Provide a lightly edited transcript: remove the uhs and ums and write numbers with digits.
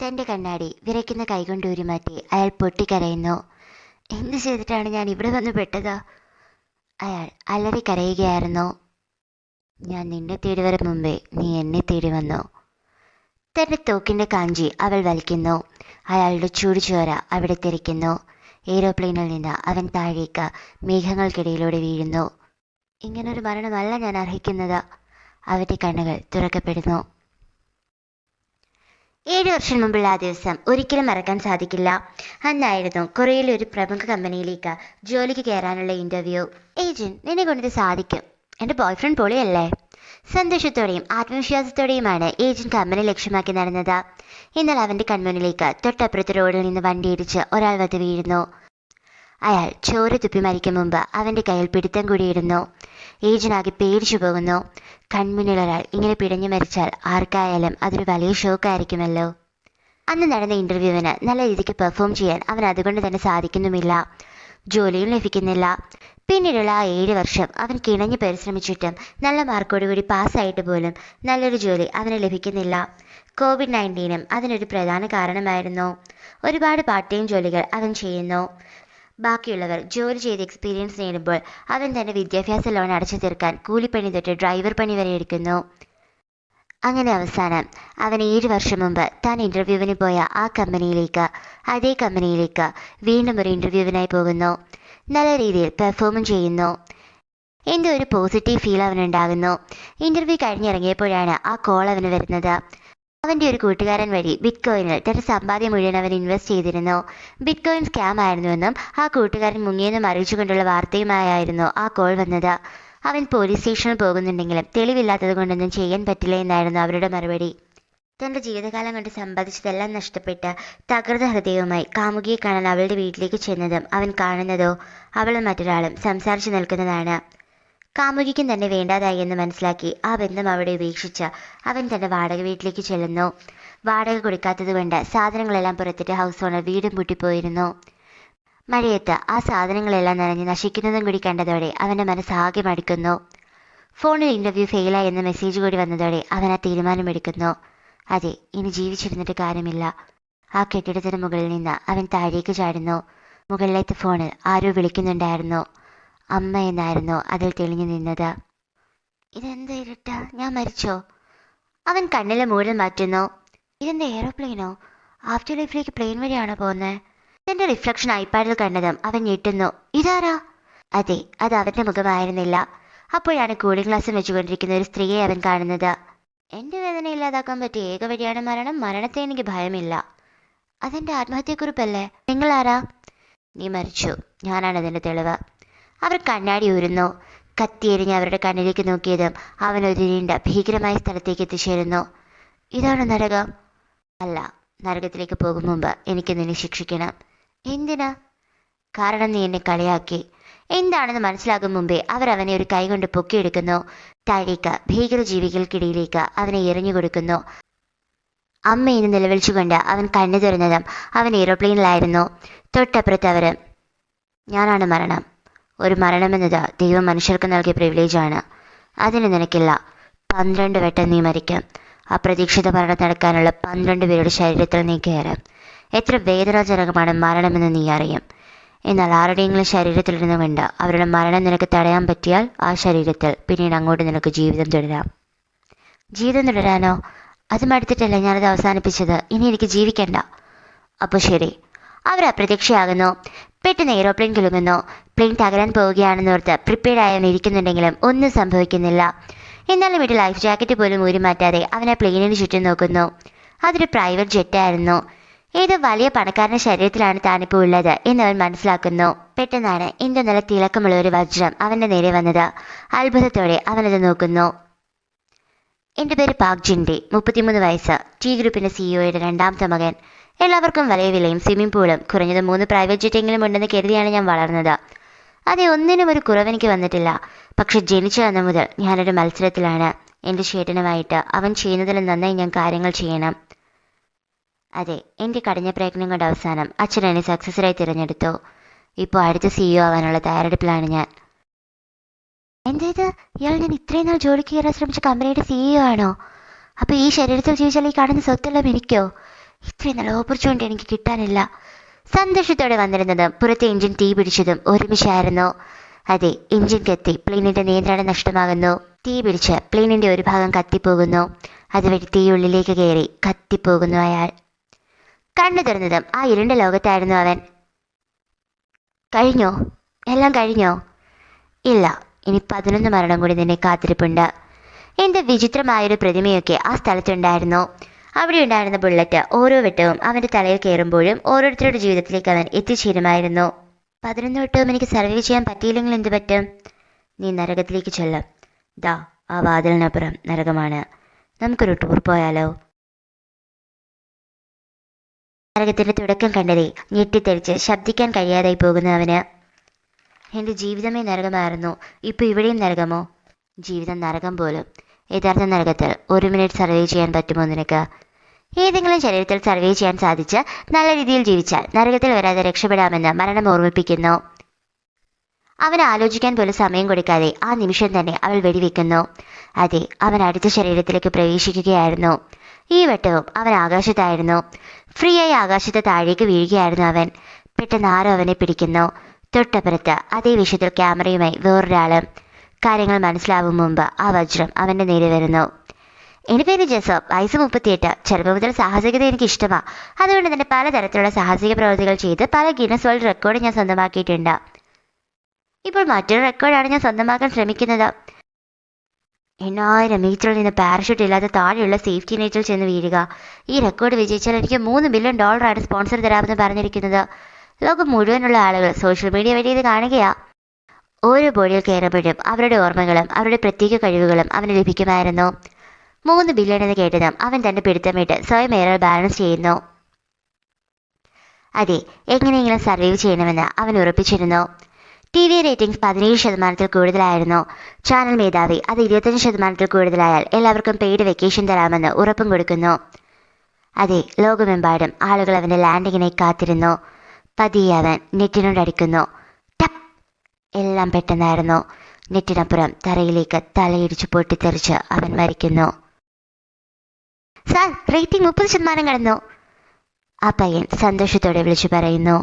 തൻ്റെ കണ്ണാടി വിറയ്ക്കുന്ന കൈകൊണ്ട് ഉരുമാറ്റി അയാൾ പൊട്ടിക്കരയുന്നു. എന്ത് ചെയ്തിട്ടാണ് ഞാൻ ഇവിടെ വന്ന് പെട്ടത്? അയാൾ അലറി കരയുകയായിരുന്നു. ഞാൻ നിന്നെ തേടി വരും മുമ്പേ നീ എന്നെ തേടി വന്നു. തന്റെ തോക്കിന്റെ കാഞ്ചി അവൾ വലിക്കുന്നു. അയാളുടെ ചൂടുചോര അവിടെ തെറിക്കുന്നു. എയ്റോപ്ലെയിനിൽ നിന്ന് അവൻ താഴേക്ക് മേഘങ്ങൾക്കിടയിലൂടെ വീഴുന്നു. ഇങ്ങനൊരു മരണമല്ല ഞാൻ അർഹിക്കുന്നത്. അവന്റെ കണ്ണുകൾ തുറക്കപ്പെടുന്നു. 7 വർഷം മുമ്പുള്ള ആ ദിവസം ഒരിക്കലും മറക്കാൻ സാധിക്കില്ല. അന്നായിരുന്നു കൊറിയയിലെ ഒരു പ്രമുഖ കമ്പനിയിലേക്ക് ജോലിക്ക് കയറാനുള്ള ഇന്റർവ്യൂ. ഏജന്റ്, നിന്നെ കൊണ്ടിത് സാധിക്കും. എന്റെ ബോയ്ഫ്രണ്ട് പൊളിയല്ലേ? സന്തോഷത്തോടെയും ആത്മവിശ്വാസത്തോടെയുമാണ് ഏജന്റ് കമ്പനി ലക്ഷ്യമാക്കി നടന്നത്. എന്നാൽ അവന്റെ കൺമുന്നിലേക്ക് തൊട്ടപ്പുറത്ത് റോഡിൽ നിന്ന് വണ്ടിയിടിച്ച് ഒരാൾ വന്ന് വീഴുന്നു. അയാൾ ചോര തുപ്പി മരിക്കും മുമ്പ് അവന്റെ കയ്യിൽ പിടുത്തം കൂടിയിടുന്നു. ഏജന്റാകെ പേടിച്ചു പോകുന്നു. കൺമുന്നിൽ ഒരാൾ ഇങ്ങനെ പിടഞ്ഞു മരിച്ചാൽ ആർക്കായാലും അതൊരു വലിയ ഷോക്കായിരിക്കുമല്ലോ. അന്ന് നടന്ന ഇന്റർവ്യൂവിന് നല്ല രീതിക്ക് പെർഫോം ചെയ്യാൻ അവൻ അതുകൊണ്ട് തന്നെ സാധിക്കുന്നുമില്ല. ജോലിയും ലഭിക്കുന്നില്ല. പിന്നീടുള്ള ആ 7 വർഷം അവൻ കിണഞ്ഞു പരിശ്രമിച്ചിട്ടും നല്ല മാർക്കോടുകൂടി പാസ്സായിട്ട് പോലും നല്ലൊരു ജോലി അവന് ലഭിക്കുന്നില്ല. COVID-19 അതിനൊരു പ്രധാന കാരണമായിരുന്നു. ഒരുപാട് പാർട്ട് ടൈം ജോലികൾ അവൻ ചെയ്യുന്നു. ബാക്കിയുള്ളവർ ജോലി ചെയ്ത് എക്സ്പീരിയൻസ് നേടുമ്പോൾ അവൻ തന്റെ വിദ്യാഭ്യാസ ലോൺ അടച്ചു തീർക്കാൻ കൂലിപ്പണി തൊട്ട് ഡ്രൈവർ പണി വരെ എടുക്കുന്നു. അങ്ങനെ അവസാനം അവൻ 7 വർഷം മുമ്പ് താൻ ഇന്റർവ്യൂവിന് പോയ അതേ കമ്പനിയിലേക്ക് വീണ്ടും ഒരു ഇന്റർവ്യൂവിനായി പോകുന്നു. നല്ല രീതിയിൽ പെർഫോമും ചെയ്യുന്നു. എന്തോ ഒരു പോസിറ്റീവ് ഫീൽ അവനുണ്ടാകുന്നു. ഇന്റർവ്യൂ കഴിഞ്ഞിറങ്ങിയപ്പോഴാണ് ആ കോൾ അവന് വരുന്നത്. അവന്റെ ഒരു കൂട്ടുകാരൻ വഴി ബിറ്റ്കോയിനിൽ തന്റെ സമ്പാദ്യം മുഴുവൻ അവൻ ഇൻവെസ്റ്റ് ചെയ്തിരുന്നു. ബിറ്റ്കോയിൻ സ്കാം ആയിരുന്നുവെന്നും ആ കൂട്ടുകാരൻ മുങ്ങിയെന്നും അറിയിച്ചുകൊണ്ടുള്ള വാർത്തയുമായിരുന്നു ആ കോൾ വന്നത്. അവൻ പോലീസ് സ്റ്റേഷനിൽ പോകുന്നുണ്ടെങ്കിലും തെളിവില്ലാത്തത് കൊണ്ടൊന്നും ചെയ്യാൻ പറ്റില്ല എന്നായിരുന്നു അവരുടെ മറുപടി. തന്റെ ജീവിതകാലം കൊണ്ട് സമ്പാദിച്ചതെല്ലാം നഷ്ടപ്പെട്ട് തകർന്ന ഹൃദയവുമായി കാമുകിയെ കാണാൻ അവളുടെ വീട്ടിലേക്ക് ചെന്നതും അവൻ കാണുന്നതോ അവളും മറ്റൊരാളും സംസാരിച്ചു നിൽക്കുന്നതാണ്. കാമുകിക്കും തന്നെ വേണ്ടാതായി എന്ന് മനസ്സിലാക്കി ആ ബന്ധം അവിടെ ഉപേക്ഷിച്ച് അവൻ തന്റെ വാടക വീട്ടിലേക്ക് ചെല്ലുന്നു. വാടക കൊടുക്കാത്തത് കൊണ്ട് സാധനങ്ങളെല്ലാം പുറത്തിട്ട് ഹൗസ് ഓണർ വീടും പൂട്ടിപ്പോയിരുന്നു. മഴയത്ത് ആ സാധനങ്ങളെല്ലാം നനഞ്ഞ് നശിക്കുന്നതും കൂടി കണ്ടതോടെ അവന്റെ മനസ്സാകെ മടുക്കുന്നു. ഫോണിൽ ഇന്റർവ്യൂ ഫെയിലായി എന്ന മെസ്സേജ് കൂടി വന്നതോടെ അവൻ ആ തീരുമാനമെടുക്കുന്നു. അതെ, ഇനി ജീവിച്ചിരുന്നിട്ട് കാര്യമില്ല. ആ കെട്ടിടത്തിന് മുകളിൽ നിന്ന് അവൻ താഴേക്ക് ചാടുന്നു. മുകളിലത്തെ ഫോണിൽ ആരോ വിളിക്കുന്നുണ്ടായിരുന്നു. അമ്മ എന്നായിരുന്നു അതിൽ തെളിഞ്ഞു നിന്നത്. ഇതെന്താ ഇരുട്ട? ഞാൻ മരിച്ചോ? അവൻ കണ്ണിലെ മൂടൽ മാറ്റുന്നു. ഇതെന്താ എയറോപ്ലെയിനോ? ആഫ്റ്റർ ലൈഫിലേക്ക് പ്ലെയിൻ വഴിയാണോ പോകുന്നത്? തന്റെ റിഫ്ലക്ഷൻ ഐപാഡിൽ കണ്ടതും അവൻ ഞെട്ടുന്നു. ഇതാരാ? അതെ, അത് അവന്റെ മുഖമായിരുന്നില്ല. അപ്പോഴാണ് കൂളിംഗ് ഗ്ലാസ് വെച്ചുകൊണ്ടിരിക്കുന്ന ഒരു സ്ത്രീയെ അവൻ കാണുന്നത്. എന്റെ വേദന ഇല്ലാതാക്കാൻ പറ്റിയ ഏക വഴിയാണ് മരണം. മരണത്തെ എനിക്ക് ഭയമില്ല. അതെന്റെ ആത്മഹത്യക്കുറിപ്പല്ലേ? നിങ്ങളാരാ? നീ മരിച്ചു. ഞാനാണ് അതിന്റെ തെളിവ്. അവർ കണ്ണാടി ഊരുന്നു. കത്തിയെരിഞ്ഞ് അവരുടെ കണ്ണിലേക്ക് നോക്കിയതും അവൻ ഒരു നീണ്ട ഭീകരമായ സ്ഥലത്തേക്ക് എത്തിച്ചേരുന്നു. ഇതാണ് നരകം? അല്ല, നരകത്തിലേക്ക് പോകും മുമ്പ് എനിക്ക് നിന്നെ ശിക്ഷിക്കണം. എന്തിനാ? കാരണം നീ എന്നെ കളിയാക്കി. എന്താണെന്ന് മനസ്സിലാകും മുമ്പേ അവർ അവനെ ഒരു കൈ കൊണ്ട് പൊക്കിയെടുക്കുന്നു. താഴേക്ക് ഭീകരജീവികൾക്കിടയിലേക്ക് അവനെ എറിഞ്ഞു കൊടുക്കുന്നു. അമ്മയെന്ന് നിലവിളിച്ചുകൊണ്ട് അവൻ കണ്ണു തുറന്നതും അവൻ എയ്റോപ്ലെയിനിലായിരുന്നു. തൊട്ടപ്പുറത്ത് അവരും. ഞാനാണ് മരണം. ഒരു മരണമെന്നത് ദൈവം മനുഷ്യർക്ക് നൽകിയ പ്രിവിലേജാണ്. അതിന് നിനക്കില്ല. 12 വട്ടം നീ മരിക്കും. അപ്രതീക്ഷിത മരണം നടക്കാനുള്ള 12 പേരുടെ ശരീരത്തിൽ നീ കയറും. എത്ര വേദനാജനകമാണ് മരണമെന്ന് നീ അറിയും. എന്നാൽ ആരുടെയെങ്കിലും ശരീരത്തിലിരുന്നു കൊണ്ട് അവരുടെ മരണം നിനക്ക് തടയാൻ പറ്റിയാൽ ആ ശരീരത്തിൽ പിന്നീട് അങ്ങോട്ട് നിനക്ക് ജീവിതം തുടരാം. ജീവിതം തുടരാനോ? അത് മടുത്തിട്ടല്ല ഞാനത് അവസാനിപ്പിച്ചത്. ഇനി എനിക്ക് ജീവിക്കണ്ട. അപ്പോൾ ശരി. അവർ അപ്രത്യക്ഷയാകുന്നു. പെട്ടെന്ന് എയ്റോപ്ലെയിൻ കുലുങ്ങുന്നു. പ്ലെയിൻ തകരാൻ പോവുകയാണെന്നോർത്ത് പ്രിപ്പയർഡ് ആയവൻ ഇരിക്കുന്നുണ്ടെങ്കിലും ഒന്നും സംഭവിക്കുന്നില്ല. എന്നാലും വീട്ടിൽ ലൈഫ് ജാക്കറ്റ് പോലും ഊരി മാറ്റാതെ അവൻ ആ പ്ലെയിനിന് ചുറ്റും നോക്കുന്നു. അതൊരു പ്രൈവറ്റ് ജെറ്റായിരുന്നു. ഏതോ വലിയ പണക്കാരന്റെ ശരീരത്തിലാണ് താനിപ്പോൾ ഉള്ളത് എന്നവൻ മനസ്സിലാക്കുന്നു. പെട്ടെന്നാണ് എന്തോ നല്ല തിളക്കമുള്ള ഒരു വജ്രം അവന്റെ നേരെ വന്നത്. അത്ഭുതത്തോടെ അവനത് നോക്കുന്നു. എൻ്റെ പേര് പാക് ജിൻഡെ, 33 വയസ്സ്, ടി ഗ്രൂപ്പിന്റെ സിഇഒയുടെ 2ാമത്തെ മകൻ. എല്ലാവർക്കും വലിയ വിലയും സ്വിമ്മിംഗ് പൂളും കുറഞ്ഞത് 3 പ്രൈവറ്റ് ജെറ്റെങ്കിലും ഉണ്ടെന്ന് കരുതിയാണ് ഞാൻ വളർന്നത്. അതെ, ഒന്നിനും ഒരു കുറവെനിക്ക് വന്നിട്ടില്ല. പക്ഷെ ജനിച്ച അന്ന് മുതൽ ഞാനൊരു മത്സരത്തിലാണ്. എൻ്റെ ചേട്ടനുമായിട്ട് അവൻ ചെയ്യുന്നതിലും നന്നായി ഞാൻ കാര്യങ്ങൾ ചെയ്യണം. അതെ, എൻ്റെ കഠിന പ്രയത്നം കൊണ്ട് അവസാനം അച്ഛൻ എന്നെ സക്സസറായി തിരഞ്ഞെടുത്തു. ഇപ്പോൾ അടുത്ത സിഇഒ ആവാനുള്ള തയ്യാറെടുപ്പിലാണ് ഞാൻ. എന്തേത്? ഇയാൾ ഞാൻ ഇത്രയും നാൾ ജോലിക്ക് കയറാൻ ശ്രമിച്ച കമ്പനിയുടെ സിഇഒ ആണോ? അപ്പോൾ ഈ ശരീരത്തിൽ ജീവിച്ചാൽ ഈ കാണുന്ന സ്വത്തെല്ലാം എനിക്കോ? ഇത്രയും നല്ല ഓപ്പർച്യൂണിറ്റി എനിക്ക് കിട്ടാനില്ല. സന്തോഷത്തോടെ വന്നിരുന്നതും പുറത്തെ എഞ്ചിൻ തീ പിടിച്ചതും ഒരുമിച്ചായിരുന്നു. അതെ, എഞ്ചിൻ കത്തി പ്ലെയിനിന്റെ നിയന്ത്രണം നഷ്ടമാകുന്നു. തീ പിടിച്ച് പ്ലെയിനിന്റെ ഒരു ഭാഗം കത്തിപ്പോകുന്നു. അതുവഴി തീ ഉള്ളിലേക്ക് കയറി കത്തിപ്പോകുന്നു അയാൾ. കണ്ണു തുറന്നതും ആ ഇരുണ്ട ലോകത്തായിരുന്നു അവൻ. കഴിഞ്ഞോ? എല്ലാം കഴിഞ്ഞോ? ഇല്ല, ഇനി 11 മരണം കൂടി നിന്നെ കാത്തിരിപ്പുണ്ട്. എന്ത് വിചിത്രമായൊരു പ്രതിമയൊക്കെ ആ സ്ഥലത്തുണ്ടായിരുന്നു. അവിടെ ഉണ്ടായിരുന്ന ബുള്ളറ്റ് ഓരോ വട്ടവും അവന്റെ തലയിൽ കയറുമ്പോഴും ഓരോരുത്തരുടെ ജീവിതത്തിലേക്ക് അവൻ എത്തിച്ചേരുമായിരുന്നു. 11 വട്ടവും എനിക്ക് സർവൈവ് ചെയ്യാൻ പറ്റിയില്ലെങ്കിൽ എന്ത് പറ്റും? നീ നരകത്തിലേക്ക് ചെല്ലും. ദാ ആ വാതിലിനപ്പുറം നരകമാണ്. നമുക്കൊരു ടൂർ പോയാലോ? നരകത്തിന്റെ തുടക്കം കണ്ടതേ ഞെട്ടിത്തെറിച്ച് ശബ്ദിക്കാൻ കഴിയാതായി പോകുന്നു അവന്. എന്റെ ജീവിതമേ നരകമായിരുന്നു, ഇപ്പൊ ഇവിടെയും നരകമോ? ജീവിതം നരകം പോലും. യഥാർത്ഥ നരകത്തിൽ 1 മിനിറ്റ് സർവൈവ് ചെയ്യാൻ പറ്റുമോ നിനക്ക്? ഏതെങ്കിലും ശരീരത്തിൽ സർവൈവ് ചെയ്യാൻ സാധിച്ച് നല്ല രീതിയിൽ ജീവിച്ചാൽ നരകത്തിൽ വരാതെ രക്ഷപ്പെടാമെന്ന് മരണം ഓർമ്മിപ്പിക്കുന്നു. അവൻ ആലോചിക്കാൻ പോലും സമയം കൊടുക്കാതെ ആ നിമിഷം തന്നെ അവൾ വെടിവെക്കുന്നു. അതെ, അവൻ അടുത്ത ശരീരത്തിലേക്ക് പ്രവേശിക്കുകയായിരുന്നു. ഈ വട്ടവും അവൻ ആകാശത്തായിരുന്നു. ഫ്രീ ആയി ആകാശത്ത് താഴേക്ക് വീഴുകയായിരുന്നു അവൻ. പെട്ടെന്ന് ആരോ അവനെ പിടിക്കുന്നു. തൊട്ടപ്പുറത്ത് അതേ വിഷയത്തിൽ ക്യാമറയുമായി വേറൊരാള്. കാര്യങ്ങൾ മനസ്സിലാവും മുമ്പ് ആ വജ്രം അവന്റെ നേരെ വരുന്നു. എൻ്റെ പേര് ജെസോപ്പ്, വയസ്സ് 38. ചെറുപ്പം മുതൽ സാഹസികത എനിക്ക് ഇഷ്ടമാണ്. അതുകൊണ്ട് തന്നെ പലതരത്തിലുള്ള സാഹസിക പ്രവൃത്തികൾ ചെയ്ത് പല ഗിന്നസ് വേൾഡ് റെക്കോർഡ് ഞാൻ സ്വന്തമാക്കിയിട്ടുണ്ട്. ഇപ്പോൾ മറ്റൊരു റെക്കോർഡാണ് ഞാൻ സ്വന്തമാക്കാൻ ശ്രമിക്കുന്നത്. 8000 മീറ്ററിൽ നിന്ന് പാരഷൂട്ട് ഇല്ലാതെ താഴെയുള്ള സേഫ്റ്റി നെറ്റിൽ ചെന്ന് വീഴുക. ഈ റെക്കോർഡ് വിജയിച്ചാൽ എനിക്ക് $3 ബില്യൺ സ്പോൺസർ തരാമെന്ന് പറഞ്ഞിരിക്കുന്നത്. ലോകം മുഴുവനുള്ള ആളുകൾ സോഷ്യൽ മീഡിയ വഴി ഇത് കാണുകയാ. ഓരോ ബോഡിയിൽ കയറുമ്പോഴും അവരുടെ ഓർമ്മകളും അവരുടെ പ്രത്യേക കഴിവുകളും അവന് ലഭിക്കുമായിരുന്നു. 3 ബില്യൺ എന്ന് കേട്ടതും അവൻ തന്റെ പിടുത്തം വിട്ട് സ്വയം ഏറെ ബാലൻസ് ചെയ്യുന്നു. അതെ, എങ്ങനെയെങ്കിലും സർവൈവ് ചെയ്യണമെന്ന് അവൻ ഉറപ്പിച്ചിരുന്നു. TV റേറ്റിംഗ്സ് 17% കൂടുതലായിരുന്നു. ചാനൽ മേധാവി അത് 25% കൂടുതലായാൽ എല്ലാവർക്കും പെയ്ഡ് വെക്കേഷൻ തരാമെന്ന് ഉറപ്പും കൊടുക്കുന്നു. അതെ, ലോകമെമ്പാടും ആളുകൾ അവന്റെ ലാൻഡിങ്ങിനായി കാത്തിരുന്നു. പതിയെ അവൻ നെറ്റിനോടടിക്കുന്നു. ടപ്പ്! എല്ലാം പെട്ടെന്നായിരുന്നു. നെറ്റിനപ്പുറം തറയിലേക്ക് തലയിടിച്ച് പൊട്ടിത്തെറിച്ച് അവൻ മരിക്കുന്നു. സാർ, റേറ്റിംഗ് 30% കടന്നു. ആ പയ്യൻ സന്തോഷത്തോടെ വിളിച്ചു പറയുന്നു.